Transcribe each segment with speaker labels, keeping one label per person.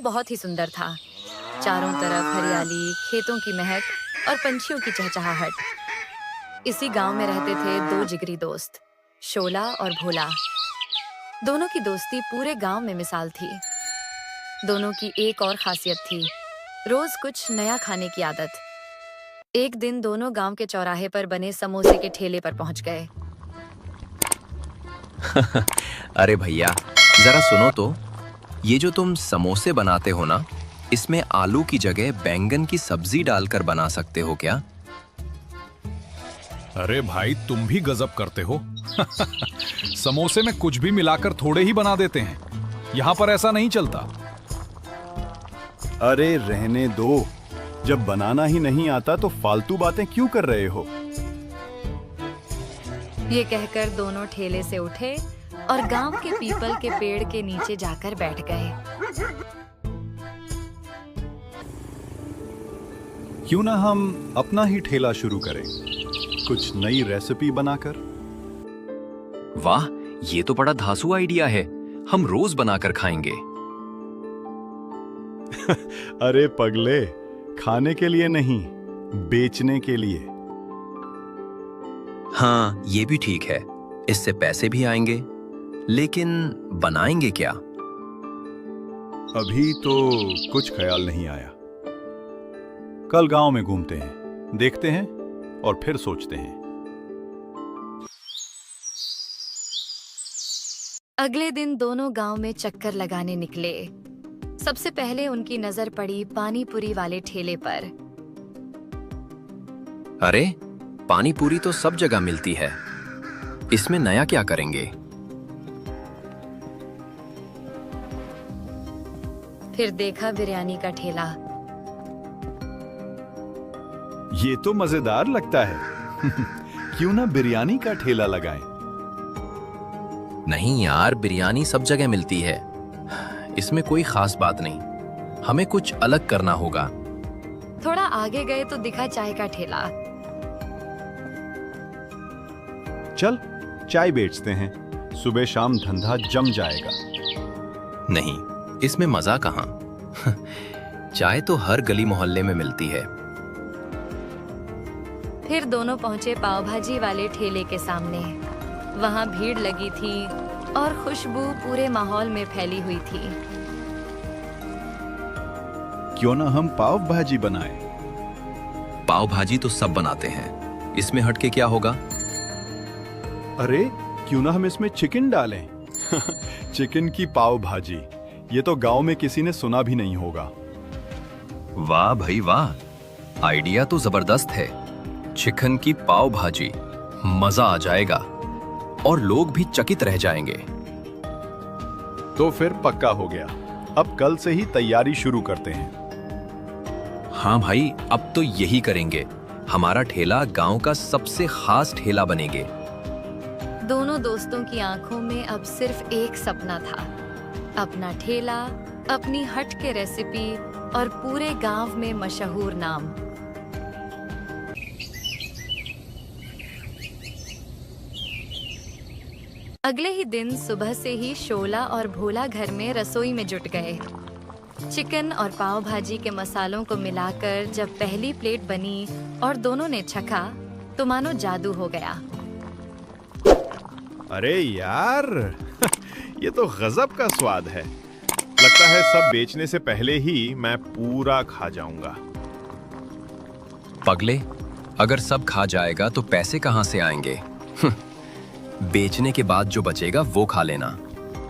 Speaker 1: बहुत ही सुंदर था। चारों तरफ हरियाली, खेतों की महक और पंछियों की चहचहाहट। इसी गांव में रहते थे दो जिगरी दोस्त, शोला और भोला। दोनों की दोस्ती पूरे गांव में मिसाल थी। दोनों की एक और खासियत थी, रोज कुछ नया खाने की आदत। एक दिन दोनों गांव के चौराहे पर बने समोसे के ठेले पर पहुंच गए।
Speaker 2: अरे भैया, जरा सुनो तो। ये जो तुम समोसे बनाते हो ना, इसमें आलू की जगह बैंगन की सब्जी डालकर बना सकते हो क्या?
Speaker 3: अरे भाई, तुम भी गजब करते हो। समोसे में कुछ भी मिलाकर थोड़े ही बना देते हैं। यहाँ पर ऐसा नहीं चलता।
Speaker 4: अरे रहने दो, जब बनाना ही नहीं आता तो फालतू बातें क्यों कर रहे हो?
Speaker 1: ये कहकर दोनों ठेले से उठे और गांव के पीपल के पेड़ के नीचे जाकर बैठ गए।
Speaker 4: क्यों ना हम अपना ही ठेला शुरू करें, कुछ नई रेसिपी बनाकर।
Speaker 2: वाह, ये तो बड़ा धांसू आइडिया है। हम रोज बनाकर खाएंगे।
Speaker 4: अरे पगले, खाने के लिए नहीं, बेचने के लिए।
Speaker 2: हाँ, ये भी ठीक है। इससे पैसे भी आएंगे। लेकिन बनाएंगे क्या?
Speaker 4: अभी तो कुछ ख्याल नहीं आया। कल गांव में घूमते हैं, देखते हैं और फिर सोचते हैं।
Speaker 1: अगले दिन दोनों गांव में चक्कर लगाने निकले। सबसे पहले उनकी नजर पड़ी पानी पूरी वाले ठेले पर।
Speaker 2: अरे, पानी पूरी तो सब जगह मिलती है। इसमें नया क्या करेंगे?
Speaker 1: फिर देखा बिरयानी का ठेला।
Speaker 4: ये तो मजेदार लगता है। क्यों ना बिरयानी का ठेला लगाएं?
Speaker 2: नहीं यार, बिरयानी सब जगह मिलती है। इसमें कोई खास बात नहीं। हमें कुछ अलग करना होगा।
Speaker 1: थोड़ा आगे गए तो दिखा चाय का ठेला।
Speaker 4: चल, चाय बेचते हैं। सुबह शाम धंधा जम जाएगा।
Speaker 2: नहीं, इसमें मजा कहाँ। चाय तो हर गली मोहल्ले में मिलती है।
Speaker 1: फिर दोनों पहुंचे पाव भाजी वाले ठेले के सामने। वहां भीड़ लगी थी और खुशबू पूरे माहौल में फैली हुई थी।
Speaker 4: क्यों ना हम पाव भाजी बनाएं?
Speaker 2: पाव भाजी तो सब बनाते हैं। इसमें हटके क्या होगा?
Speaker 4: अरे, क्यों ना हम इसमें चिकन डालें? चिकन की पाव भाजी, ये तो गांव में किसी ने सुना भी नहीं होगा।
Speaker 2: वाह भाई वाह, आइडिया तो जबरदस्त है। चिकन की पाव भाजी, मजा आ जाएगा और लोग भी चकित रह जाएंगे।
Speaker 4: तो फिर पक्का हो गया। अब कल से ही तैयारी शुरू करते हैं।
Speaker 2: हाँ भाई, अब तो यही करेंगे। हमारा ठेला गांव का सबसे खास ठेला बनेगे।
Speaker 1: दोनों दोस्तों की आंखों में अब सिर्फ एक सपना था, अपना ठेला, अपनी हट के रेसिपी और पूरे गांव में मशहूर नाम। अगले ही दिन सुबह से ही शोला और भोला घर में रसोई में जुट गए। चिकन और पाव भाजी के मसालों को मिलाकर जब पहली प्लेट बनी और दोनों ने चखा तो मानो जादू हो गया।
Speaker 4: अरे यार, ये तो गजब का स्वाद है। लगता है सब बेचने से पहले ही मैं पूरा खा जाऊंगा।
Speaker 2: पगले, अगर सब खा जाएगा तो पैसे कहाँ से आएंगे? बेचने के बाद जो बचेगा वो खा लेना।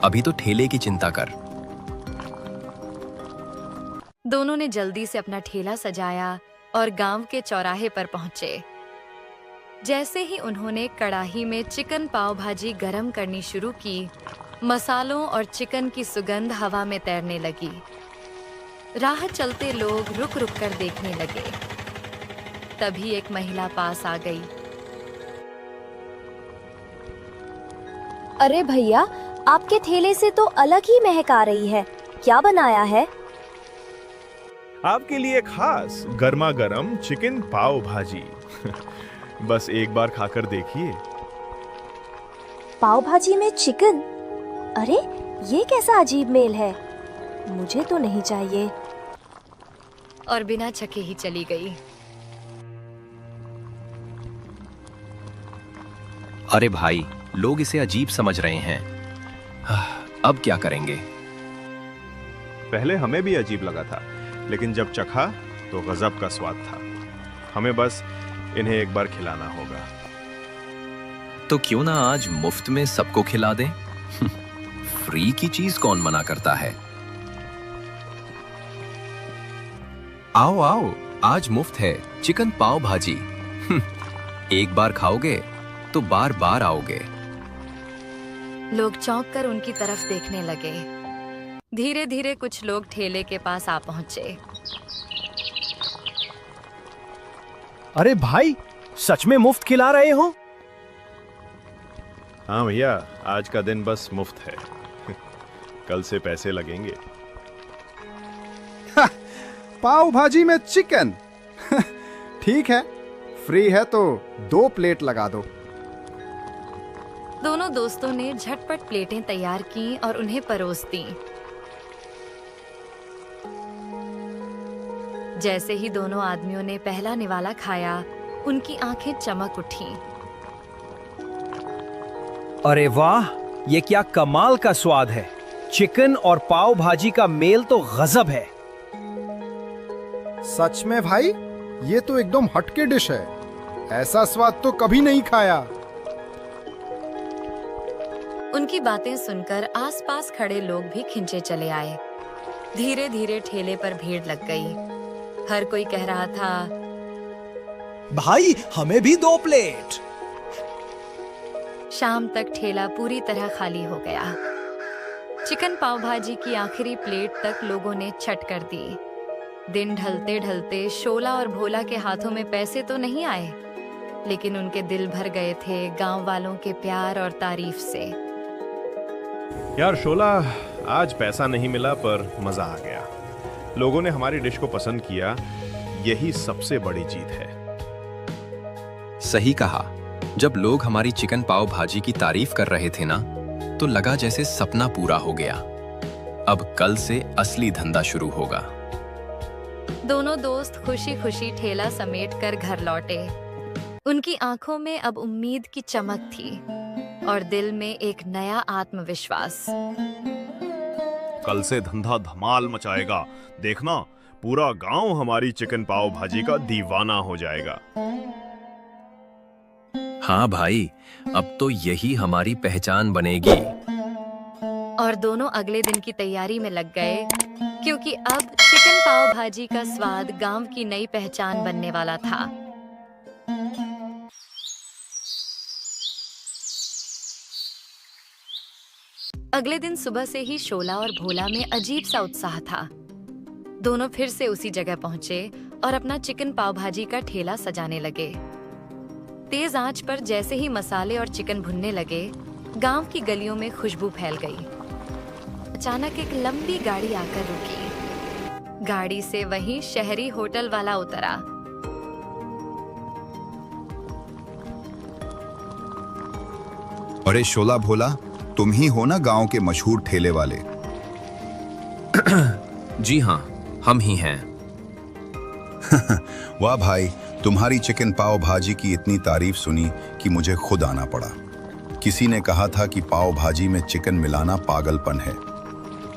Speaker 2: अभी तो ठेले की चिंता कर।
Speaker 1: दोनों ने जल्दी से अपना ठेला सजाया और गांव के चौराहे पर पहुंचे। जैसे ही उन्होंने कढ़ाई में चिकन पाव भाजी गरम करनी शुरू की, मसालों और चिकन की सुगंध हवा में तैरने लगी। राह चलते लोग रुक रुक कर देखने लगे। तभी एक महिला पास आ गई।
Speaker 5: अरे भैया, आपके ठेले से तो अलग ही महक आ रही है। क्या बनाया है?
Speaker 6: आपके लिए खास गर्मा गर्म चिकन पाव भाजी। बस एक बार खाकर देखिए।
Speaker 5: पाव भाजी में चिकन? अरे, ये कैसा अजीब मेल है। मुझे तो नहीं चाहिए।
Speaker 1: और बिना छके ही चली गई।
Speaker 2: अरे भाई, लोग इसे अजीब समझ रहे हैं। अब क्या करेंगे?
Speaker 6: पहले हमें भी अजीब लगा था, लेकिन जब चखा तो गजब का स्वाद था। हमें बस इन्हें एक बार खिलाना होगा।
Speaker 2: तो क्यों ना आज मुफ्त में सबको खिला दें? फ्री की चीज कौन मना करता है? आओ आओ, आज मुफ्त है चिकन पाव भाजी। एक बार खाओगे तो बार बार आओगे।
Speaker 1: लोग चौंक कर उनकी तरफ देखने लगे। धीरे धीरे कुछ लोग ठेले के पास आ पहुंचे।
Speaker 7: अरे भाई, सच में मुफ्त खिला रहे हो?
Speaker 6: हाँ भैया, आज का दिन बस मुफ्त है। कल से पैसे लगेंगे।
Speaker 8: पाव भाजी में चिकन। ठीक है, फ्री है तो 2 प्लेट लगा दो।
Speaker 1: दोनों दोस्तों ने झटपट प्लेटें तैयार की और उन्हें परोस दी। जैसे ही दोनों आदमियों ने पहला निवाला खाया, उनकी आंखें चमक उठी।
Speaker 7: अरे वाह, ये क्या कमाल का स्वाद है। चिकन और पाव भाजी का मेल तो गजब है।
Speaker 8: सच में भाई, ये तो एकदम हटके डिश है। ऐसा स्वाद तो कभी नहीं खाया।
Speaker 1: उनकी बातें सुनकर आसपास खड़े लोग भी खिंचे चले आए। धीरे धीरे ठेले पर भीड़ लग गई। हर कोई कह रहा था,
Speaker 7: भाई हमें भी 2 प्लेट।
Speaker 1: शाम तक ठेला पूरी तरह खाली हो गया। चिकन पाव भाजी की आखिरी प्लेट तक लोगों ने छट कर दी। दिन ढलते ढलते शोला और भोला के हाथों में पैसे तो नहीं आए, लेकिन उनके दिल भर गए थे गांव वालों के प्यार और तारीफ से।
Speaker 6: यार शोला, आज पैसा नहीं मिला पर मजा आ गया। लोगों ने हमारी डिश को पसंद किया, यही सबसे बड़ी जीत है।
Speaker 2: सही कहा। जब लोग हमारी चिकन पाव भाजी की तारीफ कर रहे थे ना, तो लगा जैसे सपना पूरा हो गया। अब कल से असली धंधा शुरू होगा।
Speaker 1: दोनों दोस्त खुशी खुशी ठेला समेट कर घर लौटे। उनकी आंखों में अब उम्मीद की चमक थी और दिल में एक नया आत्मविश्वास।
Speaker 6: कल से धंधा धमाल मचाएगा। देखना, पूरा गांव हमारी चिकन पाव भाजी का दीवाना हो जाएगा।
Speaker 2: हाँ भाई, अब तो यही हमारी पहचान बनेगी।
Speaker 1: और दोनों अगले दिन की तैयारी में लग गए, क्योंकि अब चिकन पाव भाजी का स्वाद गांव की नई पहचान बनने वाला था। अगले दिन सुबह से ही शोला और भोला में अजीब सा उत्साह था। दोनों फिर से उसी जगह पहुंचे और अपना चिकन पाव भाजी का ठेला सजाने लगे। तेज आंच पर जैसे ही मसाले और चिकन भुनने लगे, गांव की गलियों में खुशबू फैल गई। अचानक एक लंबी गाड़ी आकर रुकी। गाड़ी से वही शहरी होटल वाला उतरा।
Speaker 9: अरे शोला भोला, तुम ही हो ना गांव के मशहूर ठेले वाले?
Speaker 2: जी हाँ, हम ही हैं।
Speaker 9: वाह भाई, तुम्हारी चिकन पाव भाजी की इतनी तारीफ सुनी कि मुझे खुद आना पड़ा। किसी ने कहा था कि पाव भाजी में चिकन मिलाना पागलपन है,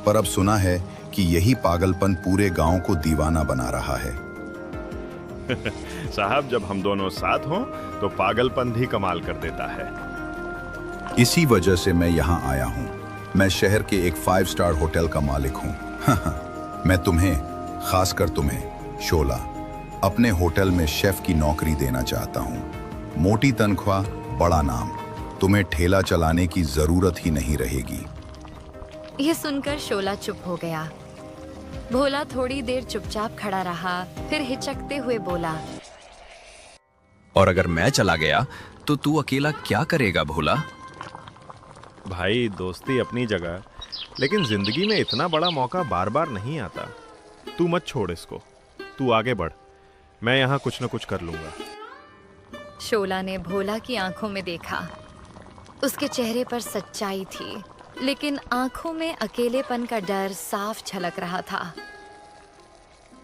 Speaker 9: पर अब सुना है कि यही पागलपन पूरे गांव को दीवाना बना रहा है।
Speaker 6: साहब, जब हम दोनों साथ हों तो पागलपन भी कमाल कर देता है।
Speaker 9: इसी वजह से मैं यहाँ आया हूँ। मैं शहर के एक 5 स्टार होटल का मालिक हूँ। मैं तुम्हें, खासकर तुम्हें शोला, अपने होटल में शेफ की नौकरी देना चाहता हूँ। मोटी तनख्वाह, बड़ा नाम। तुम्हें ठेला चलाने की जरूरत ही नहीं रहेगी।
Speaker 1: यह सुनकर शोला चुप हो गया। भोला थोड़ी देर चुपचाप खड़ा रहा, फिर हिचकते हुए बोला,
Speaker 2: और अगर मैं चला गया तो तू अकेला क्या करेगा भोला?
Speaker 6: भाई, दोस्ती अपनी जगह, लेकिन जिंदगी में इतना बड़ा मौका बार बार नहीं आता। तू मत छोड़ इसको, तू आगे बढ़, मैं यहाँ कुछ न कुछ कर लूंगा।
Speaker 1: शोला ने भोला की आंखों में देखा। उसके चेहरे पर सच्चाई थी, लेकिन आंखों में अकेलेपन का डर साफ झलक रहा था।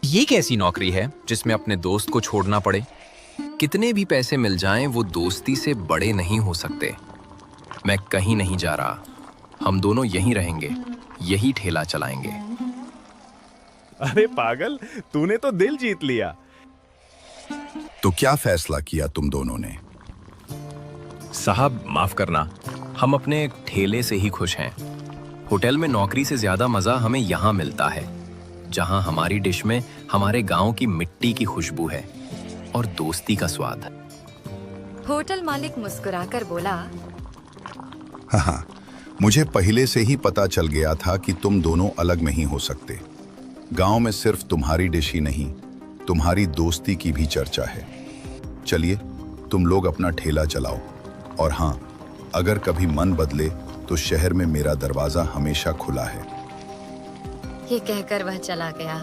Speaker 2: ये कैसी नौकरी है जिसमें अपने दोस्त को छोड़ना पड़े? कितने भी पैसे मिल जाएं, वो दोस्ती से बड़े नहीं हो सकते। मैं कहीं नहीं जा रहा, हम दोनों यहीं रहेंगे, यही ठेला चलाएंगे।
Speaker 6: अरे पागल, तूने तो दिल जीत लिया।
Speaker 9: तो क्या फैसला किया तुम दोनों ने?
Speaker 2: साहब माफ करना, हम अपने ठेले से ही खुश हैं। होटल में नौकरी से ज्यादा मजा हमें यहाँ मिलता है, जहाँ हमारी डिश में हमारे गांव की मिट्टी की खुशबू है और दोस्ती का स्वाद।
Speaker 1: होटल मालिक मुस्कुराकर बोला,
Speaker 9: हाँ, मुझे पहले से ही पता चल गया था कि तुम दोनों अलग नहीं हो सकते। गांव में सिर्फ तुम्हारी डिश ही नहीं, तुम्हारी दोस्ती की भी चर्चा है। चलिए, तुम लोग अपना ठेला चलाओ, और हाँ, अगर कभी मन बदले तो शहर में मेरा दरवाजा हमेशा खुला है।
Speaker 1: ये कहकर वह चला गया।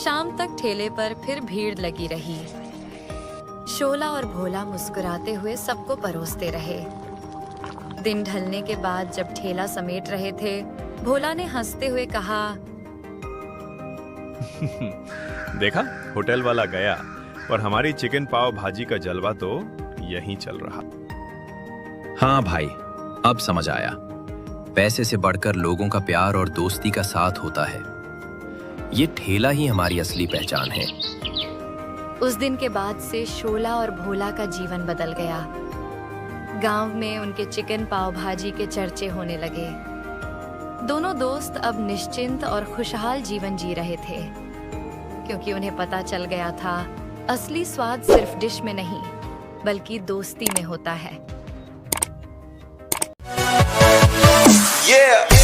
Speaker 1: शाम तक ठेले पर फिर भीड़ लगी रही। शोला और भोला मुस्कुराते हुए सबको परोसते रहे। दिन ढलने के बाद जब ठेला समेट रहे थे, भोला ने हंसते हुए कहा,
Speaker 6: देखा, होटल वाला गया और हमारी चिकन पाव भाजी का जलवा तो यहीं चल रहा।
Speaker 2: हाँ भाई, अब समझ आया। पैसे से बढ़कर लोगों का प्यार और दोस्ती का साथ होता है। ये ठेला ही हमारी असली पहचान है।
Speaker 1: उस दिन के बाद से शोला और भोला का जीवन बदल गया। गांव में उनके चिकन पाव भाजी के चर्चे होने लगे। दोनों दोस्त अब निश्चिंत और खुशहाल जीवन जी रहे थे, क्योंकि उन्हें पता चल गया था असली स्वाद सिर्फ डिश में नहीं, बल्कि दोस्ती में होता है।
Speaker 10: Yeah.